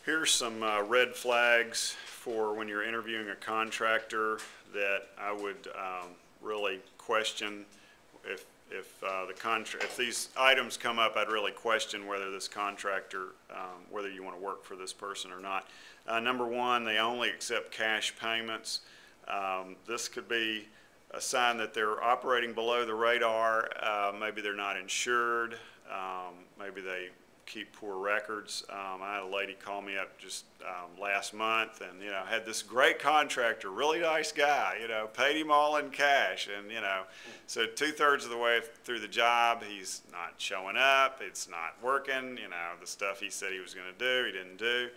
Here's some red flags for when you're interviewing a contractor that I would really question. If these items come up, I'd really question whether this contractor, whether you want to work for this person or not. Number one, they only accept cash payments. This could be a sign that they're operating below the radar. Maybe they're not insured. Maybe they keep poor records. I had a lady call me up just last month, and had this great contractor, really nice guy, paid him all in cash, and so 2/3 of the way through the job, he's not showing up, it's not working, the stuff he said he was going to do, he didn't do.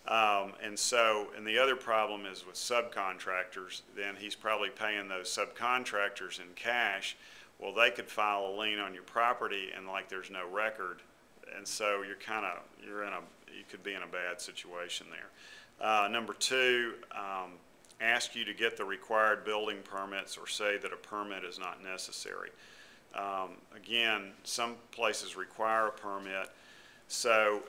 And the other problem is with subcontractors. Then he's probably paying those subcontractors in cash. Well, they could file a lien on your property, and like there's no record. And so you could be in a bad situation there. Number two, ask you to get the required building permits or say that a permit is not necessary. Again, some places require a permit, so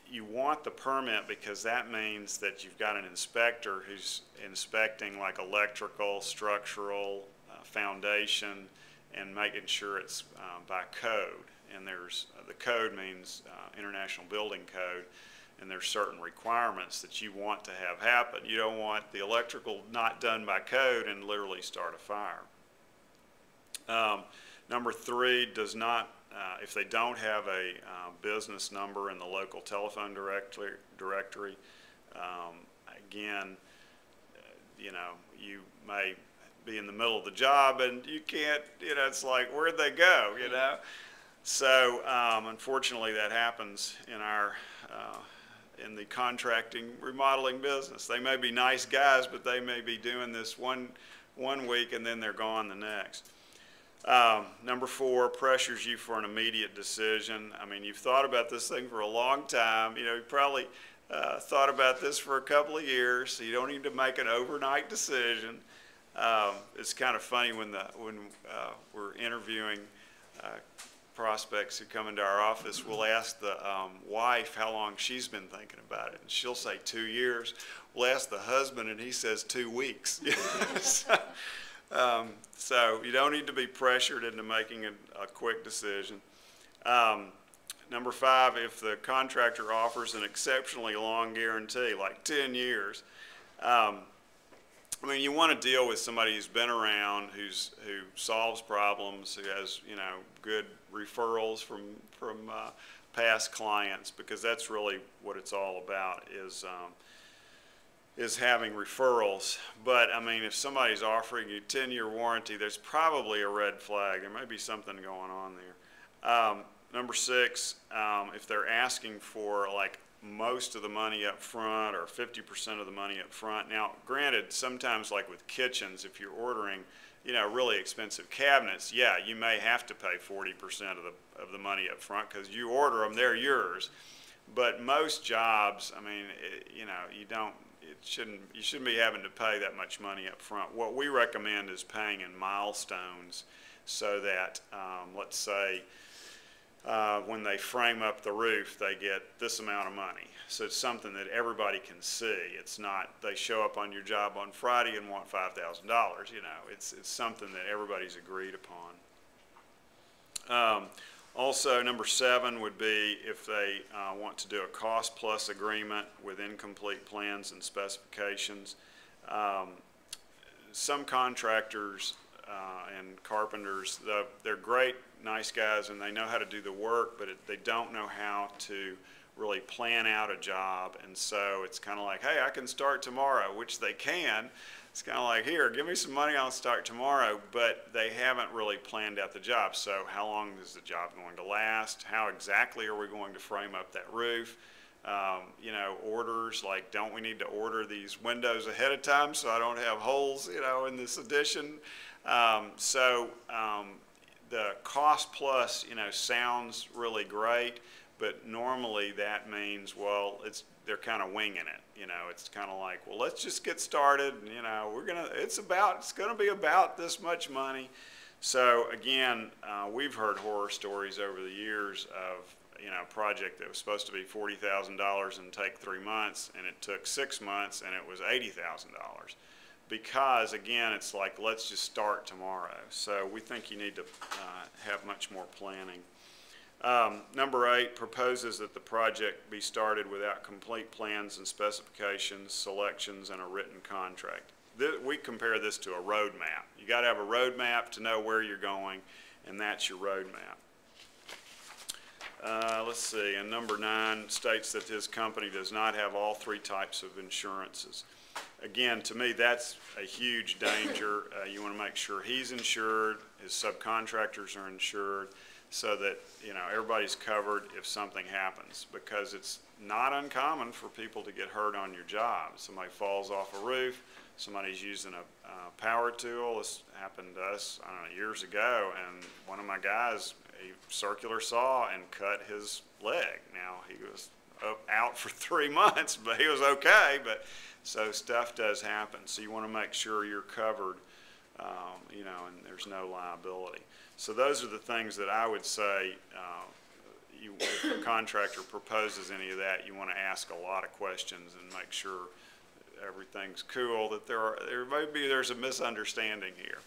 you want the permit because that means that you've got an inspector who's inspecting like electrical, structural, foundation, and making sure it's by code. And the code means International Building Code, and there's certain requirements that you want to have happen. You don't want the electrical not done by code and literally start a fire. Number three, if they don't have a business number in the local telephone directory, again, you may be in the middle of the job and you can't, it's like, where'd they go, So unfortunately that happens in the contracting remodeling business. They may be nice guys, but they may be doing this one week and then they're gone the next. Number four, pressures you for an immediate decision. I mean, you've thought about this thing for a long time. You probably thought about this for a couple of years, so you don't need to make an overnight decision. It's kind of funny when we're interviewing prospects who come into our office, we'll ask the wife how long she's been thinking about it, and she'll say 2 years. We'll ask the husband, and he says 2 weeks. So you don't need to be pressured into making a quick decision. Number five, if the contractor offers an exceptionally long guarantee, like 10 years, I mean, you want to deal with somebody who's been around, who solves problems, who has good referrals from past clients, because that's really what it's all about is having referrals. But I mean, if somebody's offering you 10-year warranty, there's probably a red flag. There may be something going on there. Number six, if they're asking for like most of the money up front or 50% of the money up front. Now, granted, sometimes like with kitchens, if you're ordering, really expensive cabinets, yeah, you may have to pay 40% of the money up front because you order them, they're yours. But most jobs, I mean, you shouldn't be having to pay that much money up front. What we recommend is paying in milestones, so that let's say when they frame up the roof, they get this amount of money. So it's something that everybody can see. It's not they show up on your job on Friday and want $5,000. It's something that everybody's agreed upon. Also, number seven would be if they want to do a cost plus agreement with incomplete plans and specifications. Some contractors and carpenters, they're great, nice guys, and they know how to do the work, but they don't know how to really plan out a job. And so it's kind of like, hey, I can start tomorrow, which they can. It's kind of like, here, give me some money, I'll start tomorrow, but they haven't really planned out the job. So how long is the job going to last? How exactly are we going to frame up that roof? Orders, like, don't we need to order these windows ahead of time so I don't have holes, in this addition? The cost plus, sounds really great, but normally that means, well, they're kind of winging it. It's kind of like, well, let's just get started. It's gonna be about this much money. So again, we've heard horror stories over the years of, project that was supposed to be $40,000 and take 3 months, and it took 6 months and it was $80,000. Because again, it's like, let's just start tomorrow. So we think you need to have much more planning. Number 8 proposes that the project be started without complete plans and specifications, selections, and a written contract. We compare this to a road map. You got to have a road map to know where you're going, and that's your road map. Let's see, and number 9 states that his company does not have all 3 types of insurances. Again, to me, that's a huge danger. You want to make sure he's insured, his subcontractors are insured, so that everybody's covered if something happens, because it's not uncommon for people to get hurt on your job. Somebody falls off a roof, somebody's using a power tool. This happened to us, I don't know, years ago, and one of my guys, he circular saw and cut his leg. Now he was out for 3 months, but he was okay. But so stuff does happen. So you want to make sure you're covered, and there's no liability. So those are the things that I would say. If a contractor proposes any of that, you want to ask a lot of questions and make sure everything's cool. That there's a misunderstanding here.